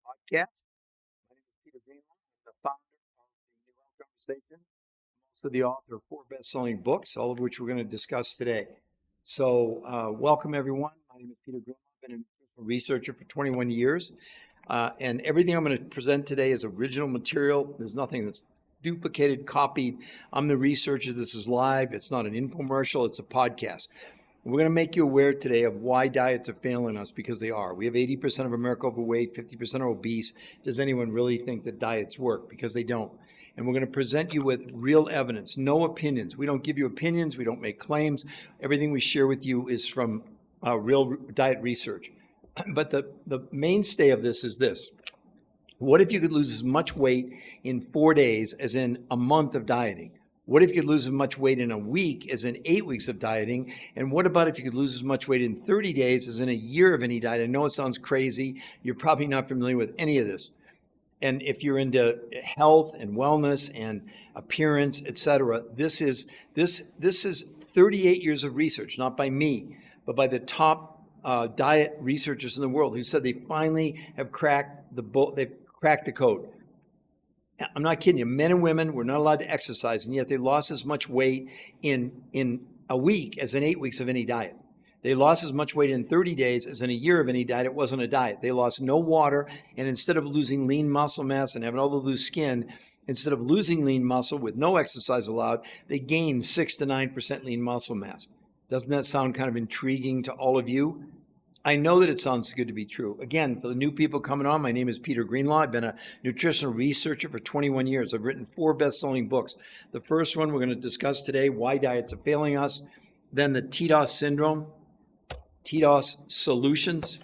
podcast. My name is Peter Greenlaw. I'm the founder of the New Health Conversation. I'm also the author of 4 best-selling books, all of which we're going to discuss today. So, welcome everyone. My name is Peter Greenlaw. I've been a nutritional researcher for 21 years. And everything I'm going to present today is original material. There's nothing that's duplicated, copied. I'm the researcher. This is live. It's not an infomercial. It's a podcast. We're going to make you aware today of why diets are failing us, because they are. We have 80% of America overweight, 50% are obese. Does anyone really think that diets work? Because they don't. And we're going to present you with real evidence, no opinions. We don't give you opinions. We don't make claims. Everything we share with you is from real diet research. But the mainstay of this is this. What if you could lose as much weight in 4 days as in a month of dieting? What if you could lose as much weight in a week as in 8 weeks of dieting? And what about if you could lose as much weight in 30 days as in a year of any diet? I know it sounds crazy. You're probably not familiar with any of this. And if you're into health and wellness and appearance, etc., this is 38 years of research, not by me, but by the top diet researchers in the world who said they finally have cracked the code. I'm not kidding you. Men and women were not allowed to exercise, and yet they lost as much weight in a week as in 8 weeks of any diet. They lost as much weight in 30 days as in a year of any diet. It wasn't a diet. They lost no water, and instead of losing lean muscle mass and having all the loose skin, instead of losing lean muscle with no exercise allowed, they gained 6 to 9% lean muscle mass. Doesn't that sound kind of intriguing to all of you? I know that it sounds good to be true. Again, for the new people coming on, my name is Peter Greenlaw. I've been a nutritional researcher for 21 years. I've written 4 best-selling books. The first one we're going to discuss today, Why Diets Are Failing Us. Then the TDOS syndrome, TDOS solutions,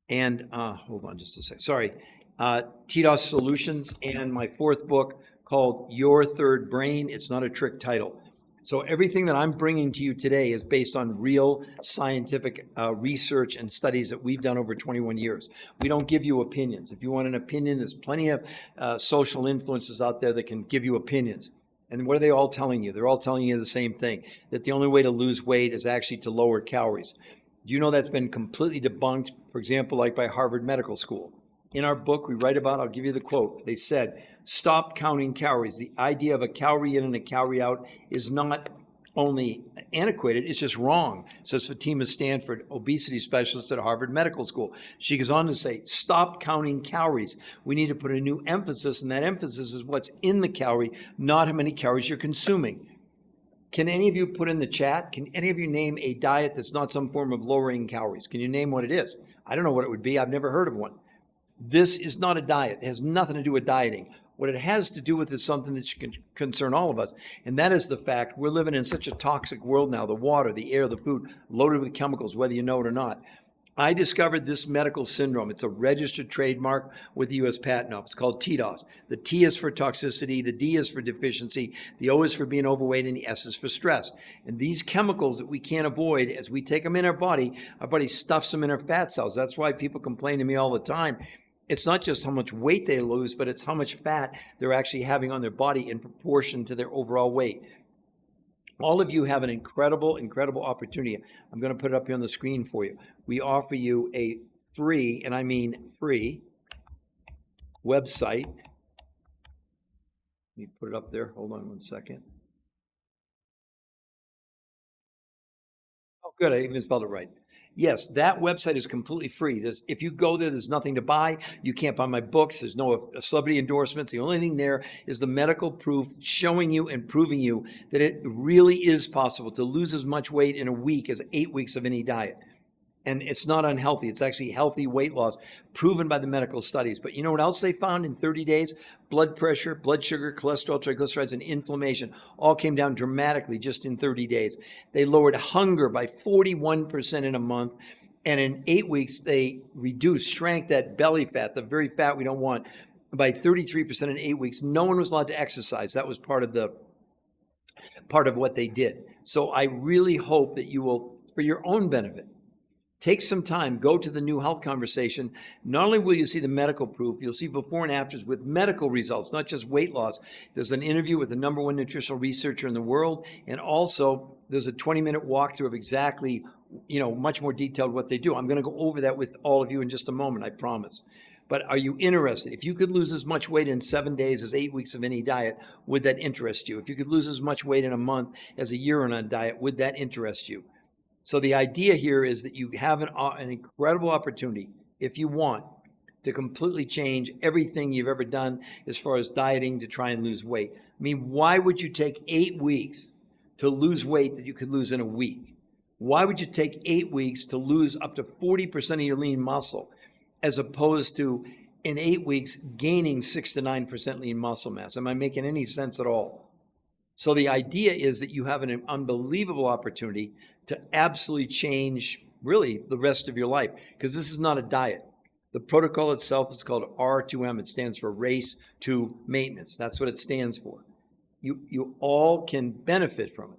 and hold on just a sec. Sorry, TDOS solutions, and my 4th book called Your Third Brain. It's not a trick title. So everything that I'm bringing to you today is based on real scientific research and studies that we've done over 21 years. We don't give you opinions. If you want an opinion, there's plenty of social influencers out there that can give you opinions. And what are they all telling you? They're all telling you the same thing, that the only way to lose weight is actually to lower calories. Do you know that's been completely debunked, for example, like by Harvard Medical School? In our book, we write about, I'll give you the quote. They said, stop counting calories. The idea of a calorie in and a calorie out is not only antiquated, it's just wrong, says Fatima Stanford, obesity specialist at Harvard Medical School. She goes on to say, stop counting calories. We need to put a new emphasis, and that emphasis is what's in the calorie, not how many calories you're consuming. Can any of you put in the chat, can any of you name a diet that's not some form of lowering calories? Can you name what it is? I don't know what it would be. I've never heard of one. This is not a diet. It has nothing to do with dieting. What it has to do with is something that should concern all of us, and that is the fact we're living in such a toxic world now. The water, the air, the food, loaded with chemicals, whether you know it or not. I discovered this medical syndrome. It's a registered trademark with the U.S. Patent Office. It's called TDOS. The T is for toxicity, the D is for deficiency, the O is for being overweight, and the S is for stress. And these chemicals that we can't avoid, as we take them in our body stuffs them in our fat cells. That's why people complain to me all the time. It's not just how much weight they lose, but it's how much fat they're actually having on their body in proportion to their overall weight. All of you have an incredible, incredible opportunity. I'm going to put it up here on the screen for you. We offer you a free, and I mean free, website. Let me put it up there. Hold on one second. Oh, good. I even spelled it right. Yes, that website is completely free. If you go there, there's nothing to buy. You can't buy my books. There's no celebrity endorsements. The only thing there is the medical proof showing you and proving you that it really is possible to lose as much weight in a week as 8 weeks of any diet. And it's not unhealthy. It's actually healthy weight loss, proven by the medical studies. But you know what else they found in 30 days? Blood pressure, blood sugar, cholesterol, triglycerides, and inflammation all came down dramatically just in 30 days. They lowered hunger by 41% in a month. And in 8 weeks, they shrank that belly fat, the very fat we don't want, by 33% in 8 weeks. No one was allowed to exercise. That was part of what they did. So I really hope that you will, for your own benefit, take some time, go to the New Health Conversation. Not only will you see the medical proof, you'll see before and afters with medical results, not just weight loss. There's an interview with the #1 nutritional researcher in the world, and also there's a 20-minute walkthrough of exactly much more detailed what they do. I'm going to go over that with all of you in just a moment, I promise. But are you interested? If you could lose as much weight in 7 days as 8 weeks of any diet, would that interest you? If you could lose as much weight in a month as a year on a diet, would that interest you? So the idea here is that you have an incredible opportunity, if you want, to completely change everything you've ever done as far as dieting to try and lose weight. I mean, why would you take 8 weeks to lose weight that you could lose in a week? Why would you take 8 weeks to lose up to 40% of your lean muscle, as opposed to in 8 weeks gaining 6 to 9% lean muscle mass? Am I making any sense at all? So the idea is that you have an unbelievable opportunity to absolutely change really the rest of your life, because this is not a diet. The protocol itself is called R2M. It stands for Race to Maintenance. That's what it stands for. You all can benefit from it.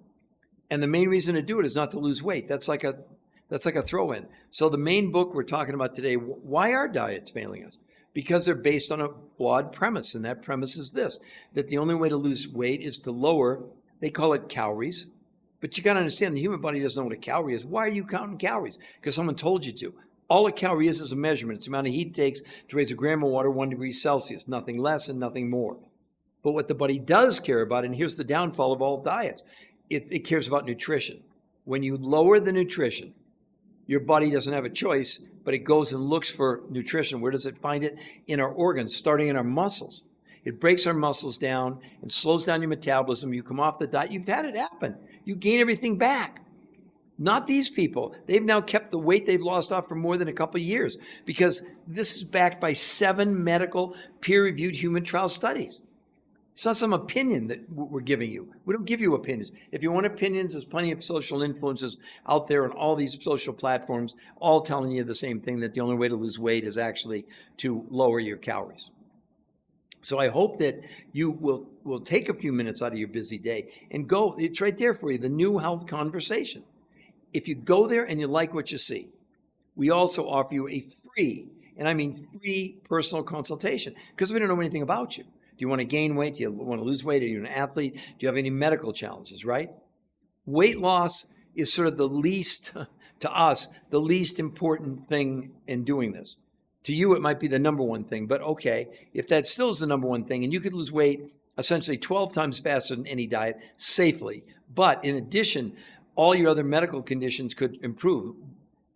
And the main reason to do it is not to lose weight. That's like a throw-in. So the main book we're talking about today, why are diets failing us? Because they're based on a flawed premise, and that premise is this, that the only way to lose weight is to lower, they call it calories, but you got to understand the human body doesn't know what a calorie is. Why are you counting calories? Because someone told you to. All a calorie is a measurement. It's the amount of heat it takes to raise a gram of water 1 degree Celsius, nothing less and nothing more. But what the body does care about, and here's the downfall of all diets, it cares about nutrition. When you lower the nutrition, your body doesn't have a choice, but it goes and looks for nutrition. Where does it find it? In our organs, starting in our muscles. It breaks our muscles down and slows down your metabolism. You come off the diet. You've had it happen. You gain everything back. Not these people. They've now kept the weight they've lost off for more than a couple of years, because this is backed by 7 medical peer-reviewed human trial studies. It's not some opinion that we're giving you. We don't give you opinions. If you want opinions, there's plenty of social influences out there on all these social platforms, all telling you the same thing, that the only way to lose weight is actually to lower your calories. So I hope that you will take a few minutes out of your busy day and go. It's right there for you, the New Health Conversation. If you go there and you like what you see, we also offer you a free, and I mean free, personal consultation, because we don't know anything about you. Do you want to gain weight? Do you want to lose weight? Are you an athlete? Do you have any medical challenges, right? Weight loss is sort of the least, to us, the least important thing in doing this. To you, it might be the number one thing, but okay, if that still is the number one thing, and you could lose weight essentially 12 times faster than any diet safely, but in addition, all your other medical conditions could improve.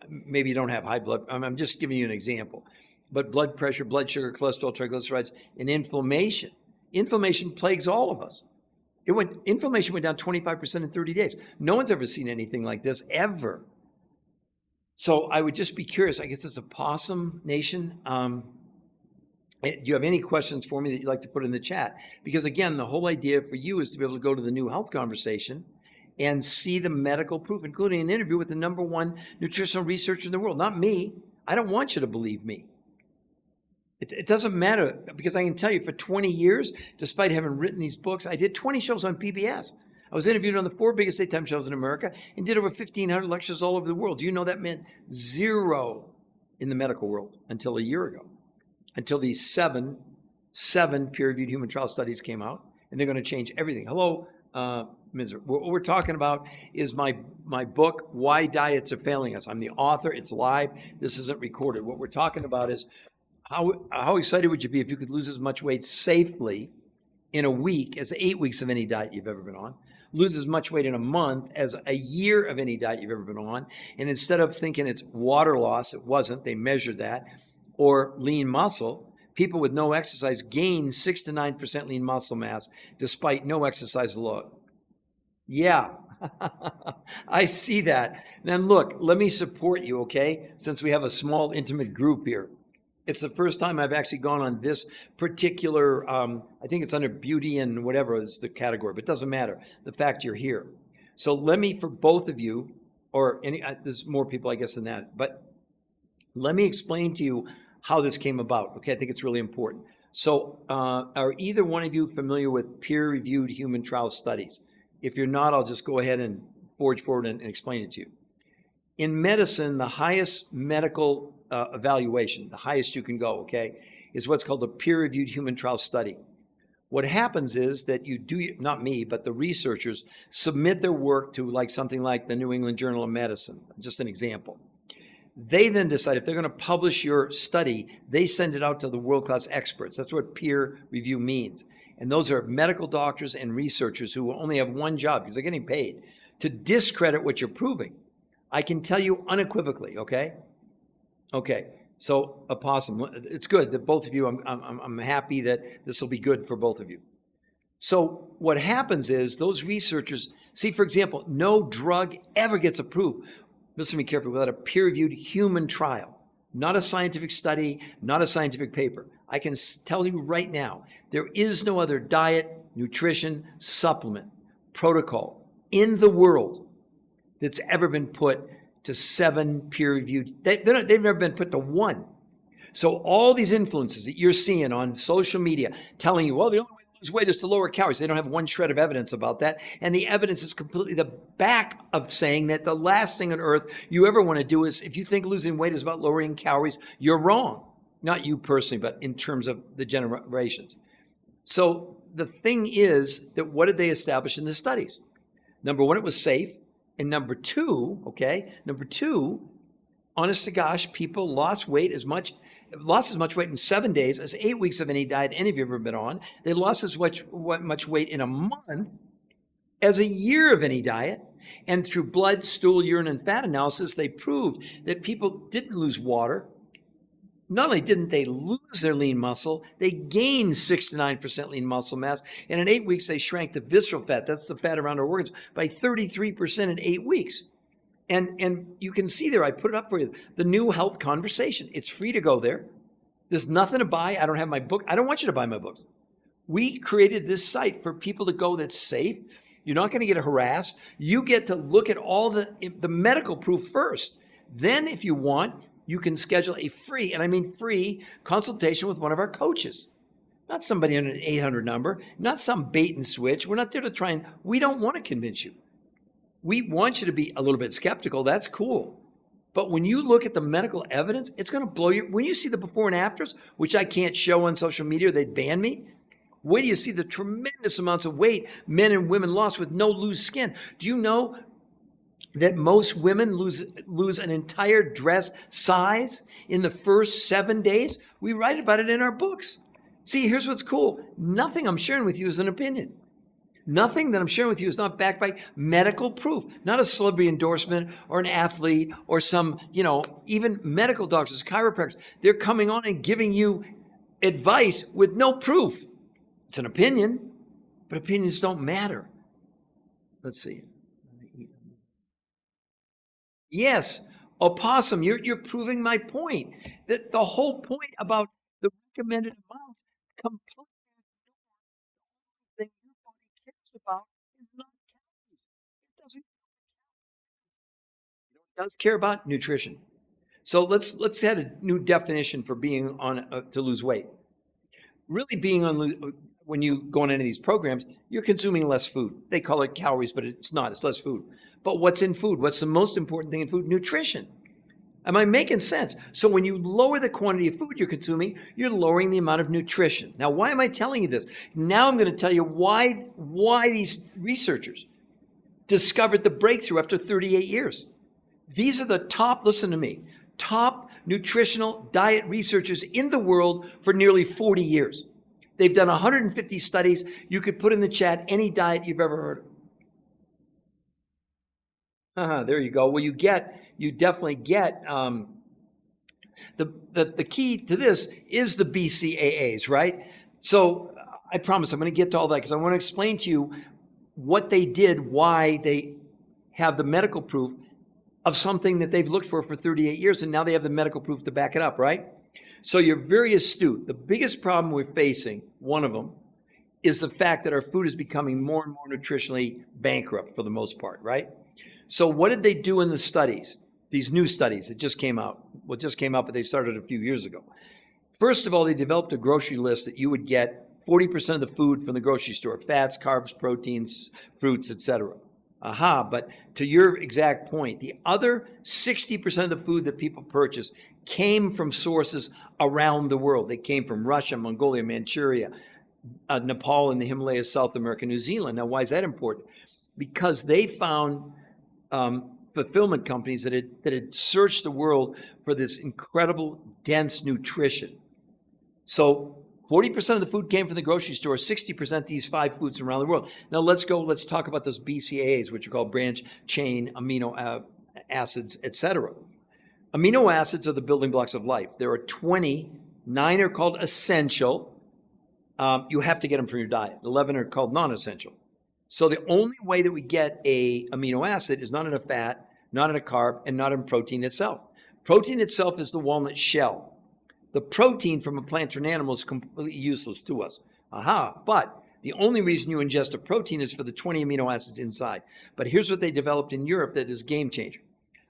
Maybe you don't have high blood, I'm just giving you an example, but blood pressure, blood sugar, cholesterol, triglycerides, and inflammation. Inflammation plagues all of us. Inflammation went down 25% in 30 days. No one's ever seen anything like this, ever. So I would just be curious. I guess it's a possum nation. Do you have any questions for me that you'd like to put in the chat? Because again, the whole idea for you is to be able to go to the New Health Conversation and see the medical proof, including an interview with the #1 nutritional researcher in the world. Not me. I don't want you to believe me. It doesn't matter, because I can tell you for 20 years, despite having written these books, I did 20 shows on PBS. I was interviewed on the 4 biggest daytime shows in America and did over 1,500 lectures all over the world. Do you know that meant 0 in the medical world until a year ago, until these seven peer-reviewed human trial studies came out, and they're going to change everything. Hello, Ms. What we're talking about is my book, Why Diets Are Failing Us. I'm the author. It's live. This isn't recorded. What we're talking about is how excited would you be if you could lose as much weight safely in a week as 8 weeks of any diet you've ever been on, lose as much weight in a month as a year of any diet you've ever been on, and instead of thinking it's water loss, it wasn't, they measured that, or lean muscle, people with no exercise gain 6 to 9% lean muscle mass despite no exercise load. Yeah, I see that. Then look, let me support you, okay? Since we have a small, intimate group here. It's the first time I've actually gone on this particular, I think it's under beauty and whatever is the category, but it doesn't matter. The fact you're here. So let me, for both of you, or there's more people, I guess, than that, but let me explain to you how this came about, okay? I think it's really important. So are either one of you familiar with peer-reviewed human trial studies? If you're not, I'll just go ahead and forge forward and explain it to you. In medicine, the highest medical evaluation, the highest you can go, okay, is what's called a peer-reviewed human trial study. What happens is that you do, not me, but the researchers submit their work to like something like the New England Journal of Medicine, just an example. They then decide if they're going to publish your study, they send it out to the world-class experts. That's what peer review means. And those are medical doctors and researchers who only have one job, because they're getting paid, to discredit what you're proving. I can tell you unequivocally, okay? Okay, so Opossum, it's good that both of you, I'm happy that this will be good for both of you. So what happens is those researchers, see, for example, no drug ever gets approved. Listen to me carefully, without a peer-reviewed human trial, not a scientific study, not a scientific paper. I can tell you right now, there is no other diet, nutrition, supplement, protocol in the world that's ever been put to 7 peer-reviewed. They've never been put to 1. So all these influences that you're seeing on social media telling you, well, the only way to lose weight is to lower calories. They don't have one shred of evidence about that. And the evidence is completely the back of saying that the last thing on earth you ever want to do is, if you think losing weight is about lowering calories, you're wrong. Not you personally, but in terms of the generations. So the thing is that what did they establish in the studies? Number one, it was safe. And number two, honest to gosh, people lost as much weight in 7 days as 8 weeks of any diet any of you have ever been on. They lost as much weight in a month as a year of any diet. And through blood, stool, urine, and fat analysis, they proved that people didn't lose water. Not only didn't they lose their lean muscle, they gained 6 to 9% lean muscle mass. And in 8 weeks, they shrank the visceral fat, that's the fat around our organs, by 33% in 8 weeks. And you can see there, I put it up for you, the New Health Conversation. It's free to go there. There's nothing to buy. I don't have my book. I don't want you to buy my books. We created this site for people to go that's safe. You're not going to get harassed. You get to look at all the medical proof first. Then, if you want, you can schedule a free, and I mean free, consultation with one of our coaches. Not somebody on an 800 number, not some bait and switch. We're not there to try and, we don't want to convince you. We want you to be a little bit skeptical. That's cool. But when you look at the medical evidence, it's going to blow you. When you see the before and afters, which I can't show on social media, they'd ban me. Wait till you see the tremendous amounts of weight men and women lost with no loose skin. Do you know that most women lose an entire dress size in the first 7 days? We write about it in our books. See, here's what's cool. Nothing I'm sharing with you is an opinion. Nothing that I'm sharing with you is not backed by medical proof. Not a celebrity endorsement or an athlete or some, even medical doctors, chiropractors. They're coming on and giving you advice with no proof. It's an opinion, but opinions don't matter. Let's see. Yes, Opossum, you're proving my point. That the whole point about the recommended amounts completely the thing your body cares about is not calories. It doesn't. It does care about nutrition. So let's add a new definition for being on to lose weight. Really being on, when you go on any of these programs, you're consuming less food. They call it calories, but it's not. It's less food. But what's in food? What's the most important thing in food? Nutrition. Am I making sense? So when you lower the quantity of food you're consuming, you're lowering the amount of nutrition. Now, why am I telling you this? Now I'm going to tell you why these researchers discovered the breakthrough after 38 years. These are the top, listen to me, top nutritional diet researchers in the world for nearly 40 years. They've done 150 studies. You could put in the chat any diet you've ever heard of. There you go. Well, you definitely get, the key to this is the BCAAs, right? So I promise I'm going to get to all that because I want to explain to you what they did, why they have the medical proof of something that they've looked for 38 years, and now they have the medical proof to back it up, right? So you're very astute. The biggest problem we're facing, one of them, is the fact that our food is becoming more and more nutritionally bankrupt for the most part, right? So what did they do in the studies? These new studies that just came out. Well, it just came out, but they started a few years ago. First of all, they developed a grocery list that you would get 40% of the food from the grocery store, fats, carbs, proteins, fruits, etc. But to your exact point, the other 60% of the food that people purchase came from sources around the world. They came from Russia, Mongolia, Manchuria, Nepal and the Himalayas, South America, New Zealand. Now, why is that important? Because they found fulfillment companies that had searched the world for this incredible, dense nutrition. So 40% of the food came from the grocery store, 60% these 5 foods from around the world. Now let's talk about those BCAAs, which are called branch chain amino acids, etc. Amino acids are the building blocks of life. There are 20, 9 are called essential. You have to get them from your diet. 11 are called non-essential. So the only way that we get a amino acid is not in a fat, not in a carb, and not in protein itself. Protein itself is the walnut shell. The protein from a plant or an animal is completely useless to us. But the only reason you ingest a protein is for the 20 amino acids inside. But here's what they developed in Europe that is game changer.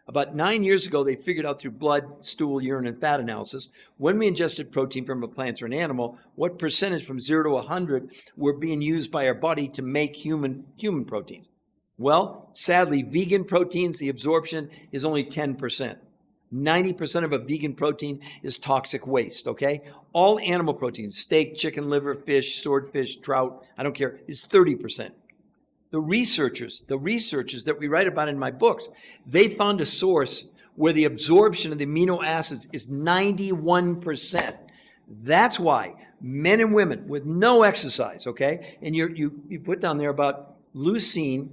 About 9 years ago, they figured out through blood, stool, urine, and fat analysis, when we ingested protein from a plant or an animal, what percentage from 0 to 100 were being used by our body to make human proteins. Well, sadly, vegan proteins, the absorption is only 10%. 90% of a vegan protein is toxic waste, okay? All animal proteins, steak, chicken, liver, fish, swordfish, trout, I don't care, is 30%. The researchers that we write about in my books, they found a source where the absorption of the amino acids is 91%. That's why men and women with no exercise, okay? And you put down there about leucine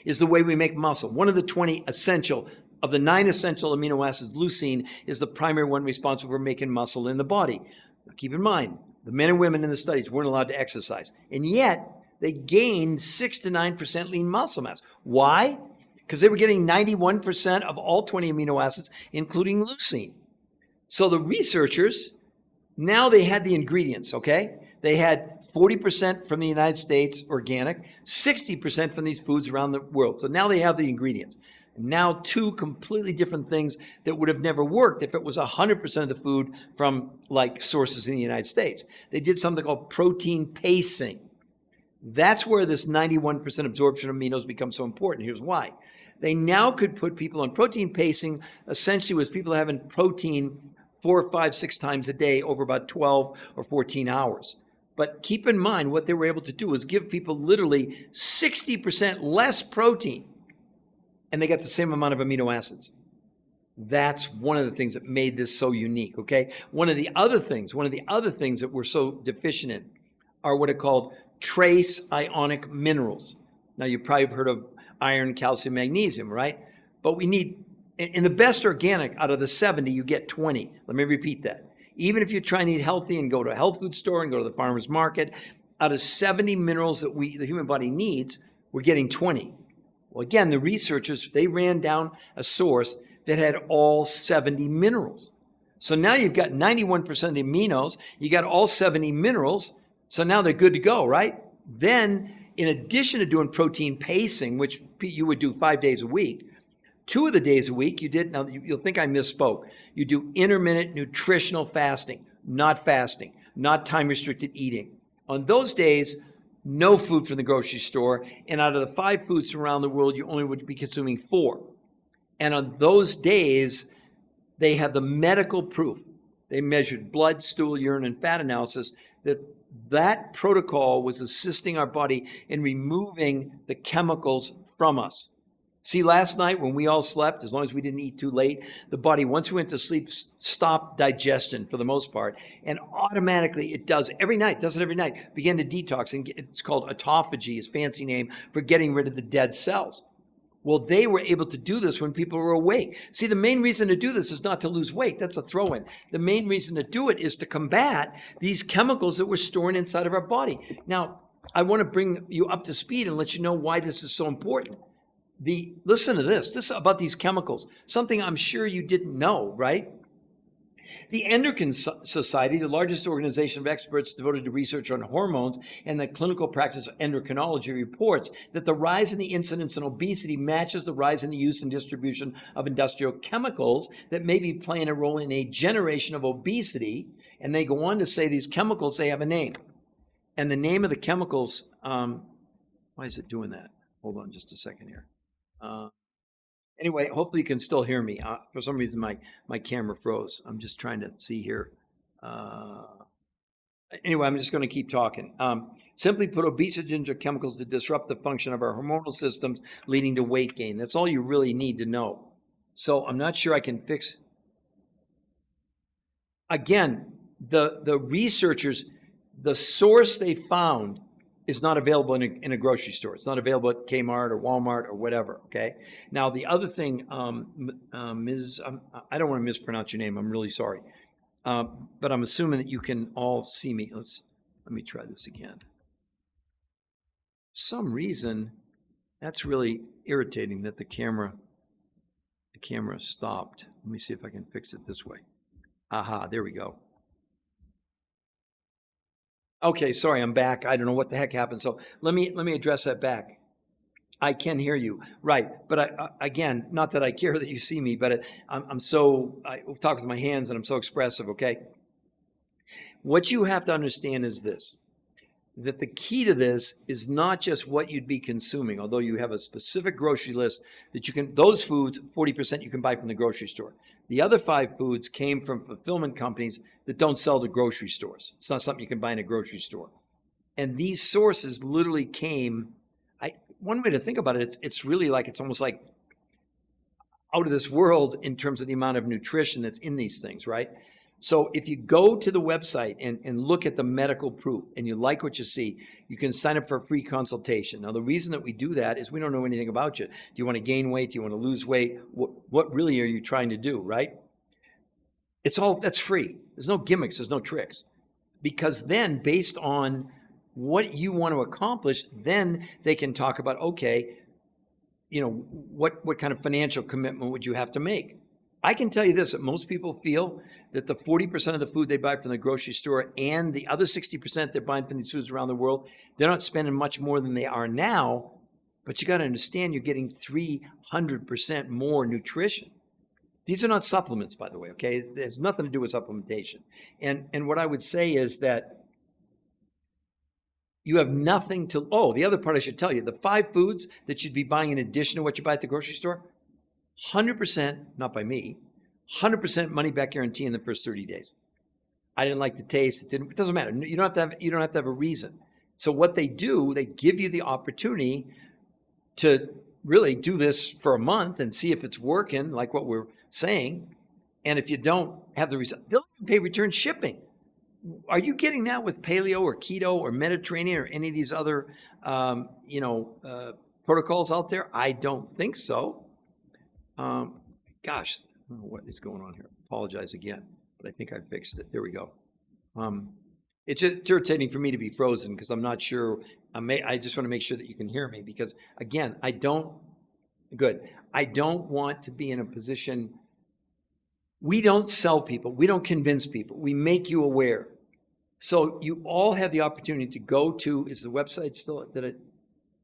is the way we make muscle. One of the 20 essential, of the 9 essential amino acids, leucine is the primary one responsible for making muscle in the body. Now, keep in mind, the men and women in the studies weren't allowed to exercise. And yet, they gained 6 to 9% lean muscle mass. Why? Because they were getting 91% of all 20 amino acids, including leucine. So the researchers, now they had the ingredients, okay? They had 40% from the United States, organic, 60% from these foods around the world. So now they have the ingredients. Now 2 completely different things that would have never worked if it was 100% of the food from like sources in the United States. They did something called protein pacing. That's where this 91% absorption of aminos becomes so important. Here's why. They now could put people on protein pacing, essentially was people having protein 4, 5, 6 times a day over about 12 or 14 hours. But keep in mind, what they were able to do was give people literally 60% less protein, and they got the same amount of amino acids. That's one of the things that made this so unique, okay? One of the other things that we're so deficient in are what are called trace ionic minerals. Now, you probably have heard of iron, calcium, magnesium, right? But we need, in the best organic, out of the 70, you get 20. Let me repeat that. Even if you try and eat healthy and go to a health food store and go to the farmer's market, out of 70 minerals that the human body needs, we're getting 20. Well, again, the researchers, they ran down a source that had all 70 minerals. So now you've got 91% of the aminos, you got all 70 minerals, so now they're good to go, right? Then, in addition to doing protein pacing, which you would do 5 days a week, 2 of the days a week you did, now you'll think I misspoke, you do intermittent nutritional fasting, not time-restricted eating. On those days, no food from the grocery store, and out of the 5 foods from around the world, you only would be consuming 4. And on those days, they have the medical proof. They measured blood, stool, urine, and fat analysis that protocol was assisting our body in removing the chemicals from us. See, last night when we all slept, as long as we didn't eat too late, the body, once we went to sleep, stopped digestion for the most part, and automatically it does it every night, began to detox, and it's called autophagy, is fancy name for getting rid of the dead cells. Well, they were able to do this when people were awake. See, the main reason to do this is not to lose weight. That's a throw-in. The main reason to do it is to combat these chemicals that we're storing inside of our body. Now, I want to bring you up to speed and let you know why this is so important. Listen to this. This is about these chemicals, something I'm sure you didn't know, right? The Endocrine Society, the largest organization of experts devoted to research on hormones and the clinical practice of endocrinology, reports that the rise in the incidence in obesity matches the rise in the use and distribution of industrial chemicals that may be playing a role in a generation of obesity. And they go on to say these chemicals, they have a name. And the name of the chemicals, why is it doing that? Hold on just a second here. Anyway, hopefully you can still hear me. For some reason, my camera froze. I'm just trying to see here. Anyway, I'm just going to keep talking. Simply put, obesogens are chemicals that disrupt the function of our hormonal systems, leading to weight gain. That's all you really need to know. So I'm not sure I can fix. Again, the researchers, the source they found is not available in a grocery store. It's not available at Kmart or Walmart or whatever, okay? Now, the other thing, Ms., I don't want to mispronounce your name. I'm really sorry. But I'm assuming that you can all see me. Let me try this again. For some reason, that's really irritating that the camera stopped. Let me see if I can fix it this way. Aha, there we go. Okay, sorry, I'm back. I don't know what the heck happened. So let me address that back. I can hear you, right? But again, not that I care that you see me, but I talk with my hands and I'm so expressive. Okay. What you have to understand is this: that the key to this is not just what you'd be consuming, although you have a specific grocery list that you can. Those foods, 40% you can buy from the grocery store. The other 5 foods came from fulfillment companies that don't sell to grocery stores. It's not something you can buy in a grocery store. And these sources literally came. One way to think about it, it's really like, it's almost like out of this world in terms of the amount of nutrition that's in these things, right? So if you go to the website and look at the medical proof and you like what you see, you can sign up for a free consultation. Now, the reason that we do that is we don't know anything about you. Do you want to gain weight? Do you want to lose weight? What really are you trying to do, right? That's free. There's no gimmicks. There's no tricks. Because then based on what you want to accomplish, then they can talk about, okay, what kind of financial commitment would you have to make? I can tell you this, that most people feel that the 40% of the food they buy from the grocery store and the other 60% they're buying from these foods around the world, they're not spending much more than they are now, but you got to understand you're getting 300% more nutrition. These are not supplements, by the way, okay? It has nothing to do with supplementation. And what I would say is that you have nothing to, the other part I should tell you, the 5 foods that you'd be buying in addition to what you buy at the grocery store, 100%, not by me, 100% money back guarantee in the first 30 days. I didn't like the taste. It doesn't matter. You don't have to have a reason. So what they do, they give you the opportunity to really do this for a month and see if it's working, like what we're saying. And if you don't have the result, they'll pay return shipping. Are you getting that with paleo or keto or Mediterranean or any of these other, protocols out there? I don't think so. Gosh, I don't know what is going on here. Apologize again, but I think I fixed it. There we go. It's irritating for me to be frozen because I'm not sure. I just want to make sure that you can hear me because, again, I don't want to be in a position. We don't sell people. We don't convince people. We make you aware. So you all have the opportunity to go to, is the website still,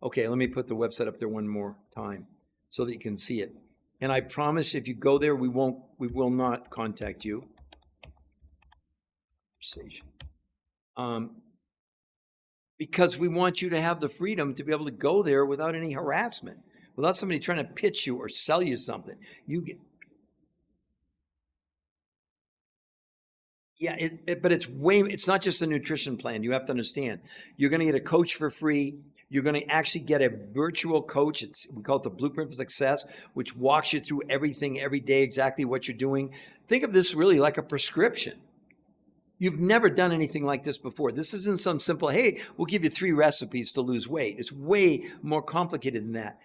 okay, let me put the website up there one more time so that you can see it. And I promise if you go there, we will not contact you. Because we want you to have the freedom to be able to go there without any harassment, without somebody trying to pitch you or sell you something. But it's not just a nutrition plan. You have to understand. You're going to get a coach for free. You're going to actually get a virtual coach. We call it the Blueprint for Success, which walks you through everything every day, exactly what you're doing. Think of this really like a prescription. You've never done anything like this before. This isn't some simple, hey, we'll give you 3 recipes to lose weight. It's way more complicated than that.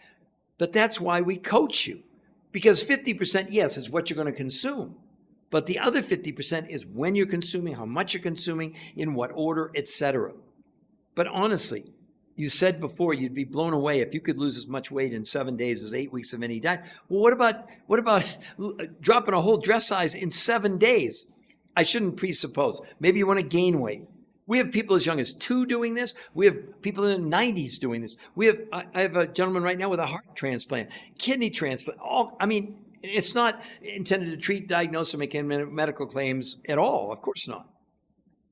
But that's why we coach you. Because 50%, yes, is what you're going to consume. But the other 50% is when you're consuming, how much you're consuming, in what order, etc. But honestly, you said before you'd be blown away if you could lose as much weight in 7 days as 8 weeks of any diet. Well, what about dropping a whole dress size in 7 days? I shouldn't presuppose. Maybe you want to gain weight. We have people as young as 2 doing this. We have people in the 90s doing this. I have a gentleman right now with a heart transplant, kidney transplant. It's not intended to treat, diagnose, or make any medical claims at all. Of course not.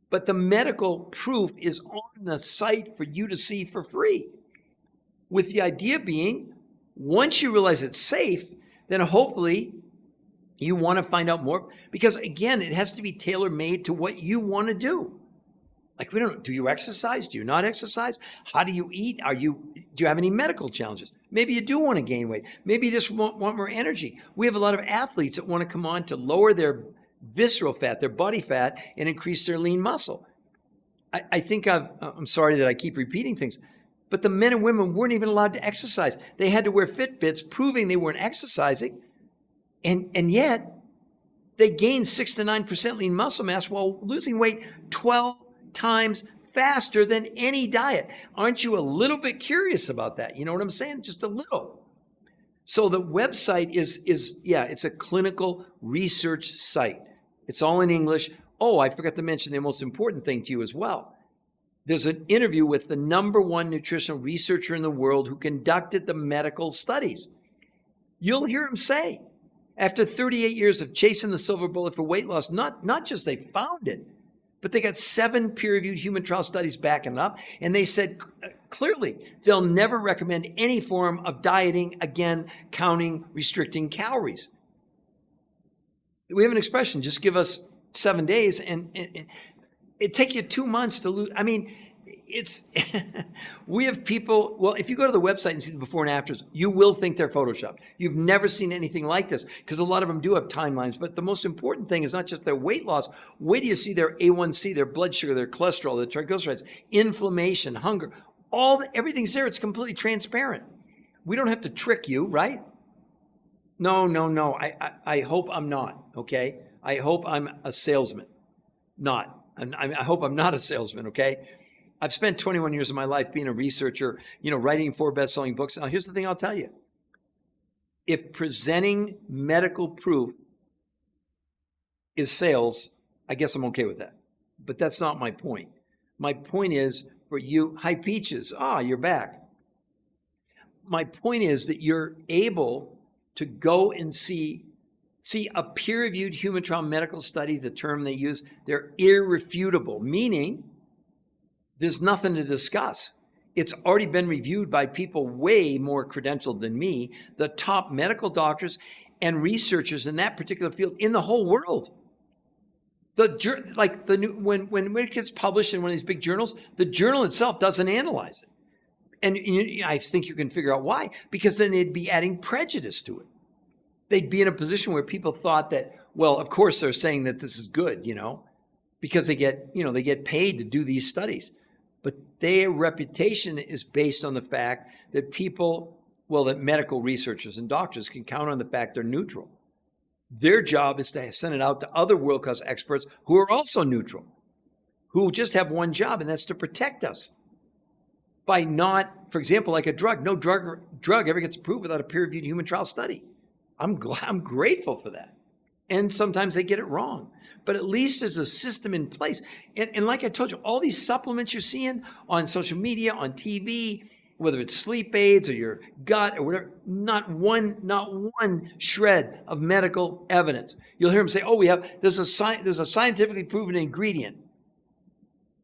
But the medical proof is on the site for you to see for free. With the idea being, once you realize it's safe, then hopefully you want to find out more. Because again, it has to be tailor-made to what you want to do. Like, we don't, do you exercise? Do you not exercise? How do you eat? Do you have any medical challenges? Maybe you do want to gain weight. Maybe you just want more energy. We have a lot of athletes that want to come on to lower their visceral fat, their body fat, and increase their lean muscle. I think I'm sorry that I keep repeating things, but the men and women weren't even allowed to exercise. They had to wear Fitbits proving they weren't exercising. And yet they gained 6 to 9% lean muscle mass while losing weight 12 times faster than any diet. Aren't you a little bit curious about that? You know what I'm saying? Just a little. So the website it's a clinical research site. It's all in English. Oh, I forgot to mention the most important thing to you as well. There's an interview with the #1 nutritional researcher in the world who conducted the medical studies. You'll hear him say, after 38 years of chasing the silver bullet for weight loss, not just they found it, but they got 7 peer-reviewed human trial studies backing it up, and they said clearly they'll never recommend any form of dieting again, counting, restricting calories. We have an expression, just give us 7 days, and it'd take you 2 months to lose. I mean, it's we have people, well, if you go to the website and see the before and afters, you will think they're photoshopped. You've never seen anything like this, because a lot of them do have timelines. But the most important thing is not just their weight loss. Wait till you see their A1C, their blood sugar, their cholesterol, their triglycerides, inflammation, hunger, everything's there. It's completely transparent. We don't have to trick you, right? No. I hope I'm not, okay? I hope I'm a salesman. I hope I'm not a salesman, okay? I've spent 21 years of my life being a researcher, writing 4 best-selling books. Now, here's the thing I'll tell you. If presenting medical proof is sales, I guess I'm okay with that. But that's not my point. My point is for you, hi Peaches, you're back. My point is that you're able to go and see a peer-reviewed human trial medical study, the term they use, they're irrefutable, meaning there's nothing to discuss. It's already been reviewed by people way more credentialed than me, the top medical doctors and researchers in that particular field in the whole world. When it gets published in one of these big journals, the journal itself doesn't analyze it. And I think you can figure out why, because then they'd be adding prejudice to it. They'd be in a position where people thought that, well, of course they're saying that this is good, because they get paid to do these studies. But their reputation is based on the fact that that medical researchers and doctors can count on the fact they're neutral. Their job is to send it out to other world-class experts who are also neutral, who just have one job, and that's to protect us. By not, for example, like a drug, no drug ever gets approved without a peer-reviewed human trial study. I'm grateful for that. And sometimes they get it wrong. But at least there's a system in place. And like I told you, all these supplements you're seeing on social media, on TV, whether it's sleep aids or your gut or whatever, not one shred of medical evidence. You'll hear them say, there's a scientifically proven ingredient.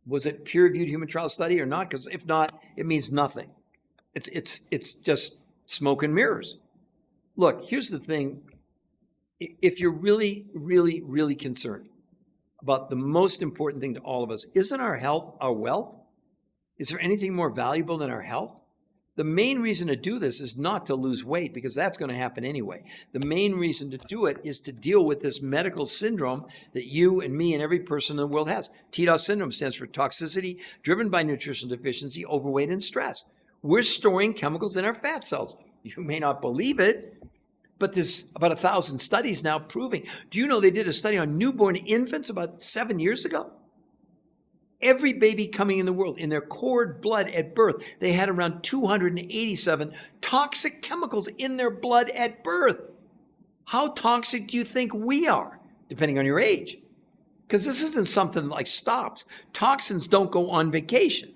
Was it peer-reviewed human trial study or not? Because if not, it means nothing. It's just smoke and mirrors. Look, here's the thing. If you're really, really, really concerned about the most important thing to all of us, isn't our health our wealth? Is there anything more valuable than our health? The main reason to do this is not to lose weight, because that's going to happen anyway. The main reason to do it is to deal with this medical syndrome that you and me and every person in the world has. TDOS syndrome stands for toxicity driven by nutritional deficiency, overweight, and stress. We're storing chemicals in our fat cells. You may not believe it, but there's about 1,000 studies now proving. Do you know they did a study on newborn infants about 7 years ago? Every baby coming in the world, in their cord blood at birth, they had around 287 toxic chemicals in their blood at birth. How toxic do you think we are, depending on your age? Because this isn't something like stops. Toxins don't go on vacation.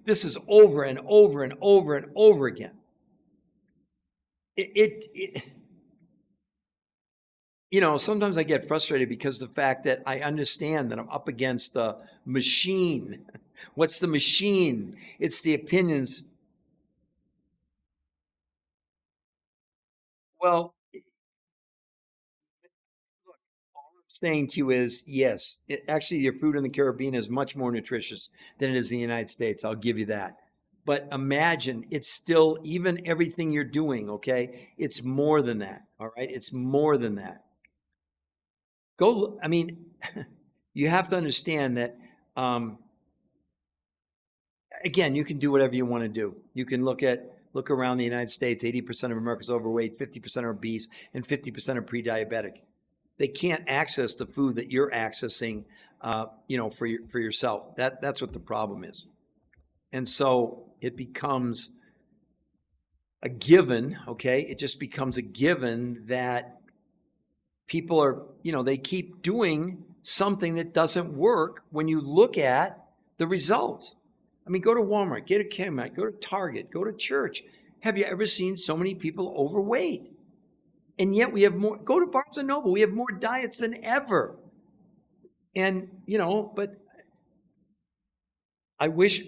This is over and over and over and over again. Sometimes I get frustrated because of the fact that I understand that I'm up against the machine. What's the machine? It's the opinions. Well, look, all I'm saying to you is yes, actually, your food in the Caribbean is much more nutritious than it is in the United States. I'll give you that. But imagine it's still, even everything you're doing, okay? It's more than that, all right? It's more than that. I mean, you have to understand that, um, again, you can do whatever you want to do. You can look around the United States, 80% of Americans are overweight, 50% are obese, and 50% are pre-diabetic. They can't access the food that you're accessing, for yourself. That's what the problem is. And so it becomes a given, okay? It just becomes a given that people are, they keep doing something that doesn't work when you look at the results. I mean, go to Walmart, get a Kmart, go to Target, go to church. Have you ever seen so many people overweight? And yet we have more, go to Barnes and Noble, we have more diets than ever. And, but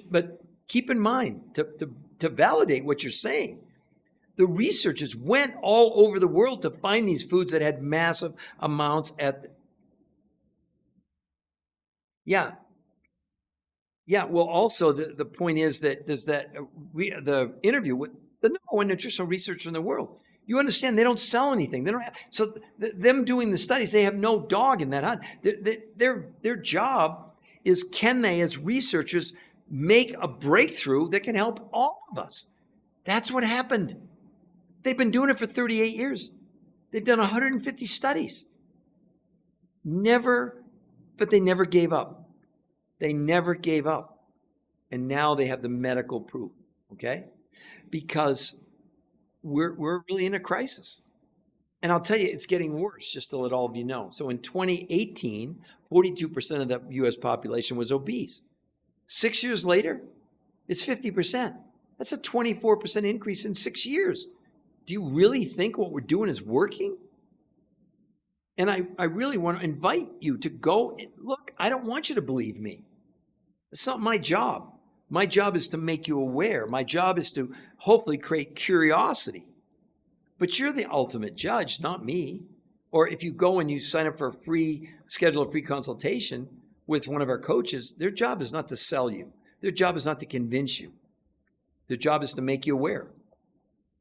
but keep in mind to validate what you're saying. The researchers went all over the world to find these foods that had massive amounts yeah. Well, also the point is that the interview with the number one nutritional researcher in the world. You understand they don't sell anything. They don't have, so them doing the studies, they have no dog in that hunt. Their job is, can they, as researchers, make a breakthrough that can help all of us? That's what happened. They've been doing it for 38 years. They've done 150 studies. But they never gave up. They never gave up. And now they have the medical proof, okay? Because we're really in a crisis. And I'll tell you, it's getting worse, just to let all of you know. So in 2018, 42% of the U.S. population was obese. 6 years later, it's 50%. That's a 24% increase in 6 years. Do you really think what we're doing is working? And I really want to invite you to go and look. I don't want you to believe me. It's not my job. My job is to make you aware. My job is to hopefully create curiosity. But you're the ultimate judge, not me. Or if you go and you sign up for schedule a free consultation with one of our coaches, their job is not to sell you. Their job is not to convince you. Their job is to make you aware.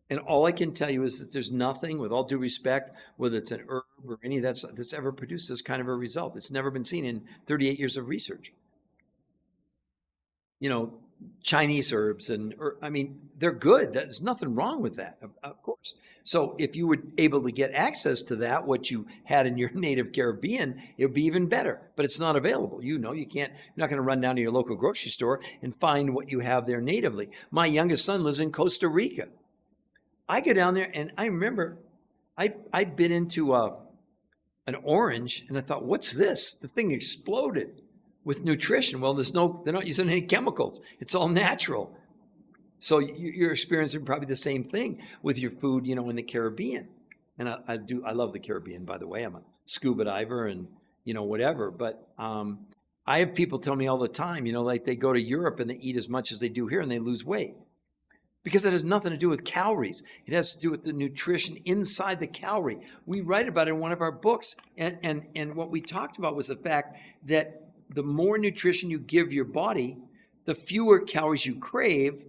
And all I can tell you is that there's nothing, with all due respect, whether it's an herb or any of that's ever produced this kind of a result. It's never been seen in 38 years of research. Chinese herbs they're good. There's nothing wrong with that, of course. So if you were able to get access to that, what you had in your native Caribbean, it would be even better. But it's not available. You can't. You're not going to run down to your local grocery store and find what you have there natively. My youngest son lives in Costa Rica. I go down there and I remember I bit into an orange and I thought, what's this? The thing exploded with nutrition. Well, they're not using any chemicals. It's all natural. So you're experiencing probably the same thing with your food, in the Caribbean. And I love the Caribbean, by the way. I'm a scuba diver and, whatever. But I have people tell me all the time, like they go to Europe and they eat as much as they do here and they lose weight. Because it has nothing to do with calories. It has to do with the nutrition inside the calorie. We write about it in one of our books. And what we talked about was the fact that the more nutrition you give your body, the fewer calories you crave,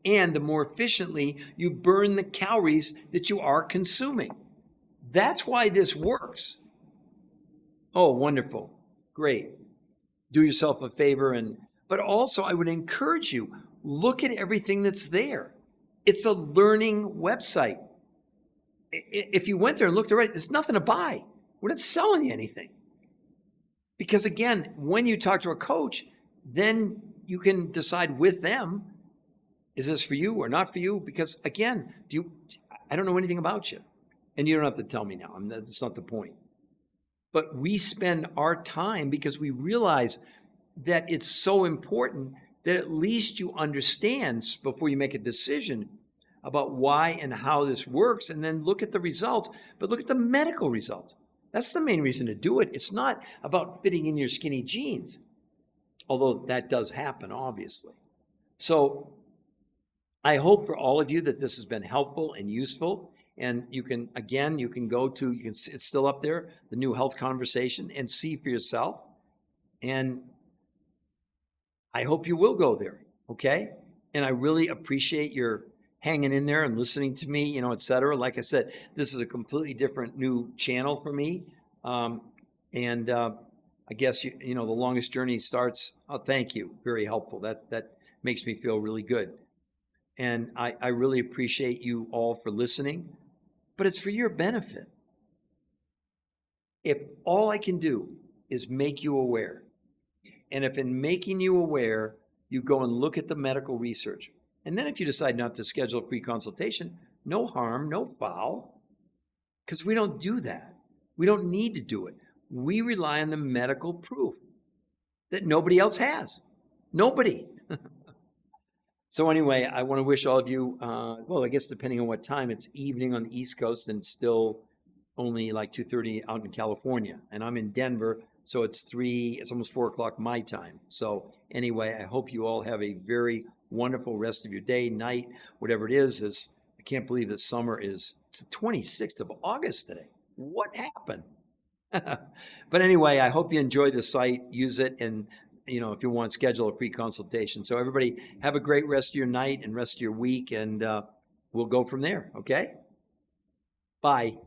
and the more efficiently you burn the calories that you are consuming. That's why this works. Oh, wonderful. Great. Do yourself a favor. But also, I would encourage you, look at everything that's there. It's a learning website. If you went there and looked around, there's nothing to buy. We're not selling you anything. Because again, when you talk to a coach, then you can decide with them, is this for you or not for you? Because again, I don't know anything about you. And you don't have to tell me now. That's not the point. But we spend our time because we realize that it's so important that at least you understand before you make a decision about why and how this works, and then look at the results, but look at the medical results. That's the main reason to do it. It's not about fitting in your skinny jeans, although that does happen, obviously. So I hope for all of you that this has been helpful and useful, And you can, again, you can go to, it's still up there, the New Health Conversation, and see for yourself. And I hope you will go there, okay? And I really appreciate your hanging in there and listening to me, et cetera. Like I said, this is a completely different new channel for me. And I guess, the longest journey starts. Oh, thank you. Very helpful. That makes me feel really good. And I really appreciate you all for listening, but it's for your benefit. If all I can do is make you aware, and if in making you aware, you go and look at the medical research, and then if you decide not to schedule a free consultation, no harm, no foul, because we don't do that. We don't need to do it. We rely on the medical proof that nobody else has. Nobody. So anyway, I want to wish all of you, well, I guess depending on what time, it's evening on the East Coast and still only like 2:30 out in California. And I'm in Denver, so it's almost 4 o'clock my time. So anyway, I hope you all have a very wonderful rest of your day, night, whatever it is. I can't believe that it's the 26th of August today. What happened? But anyway, I hope you enjoy the site, use it, and if you want to schedule a free consultation. So everybody have a great rest of your night and rest of your week, and we'll go from there, okay? Bye.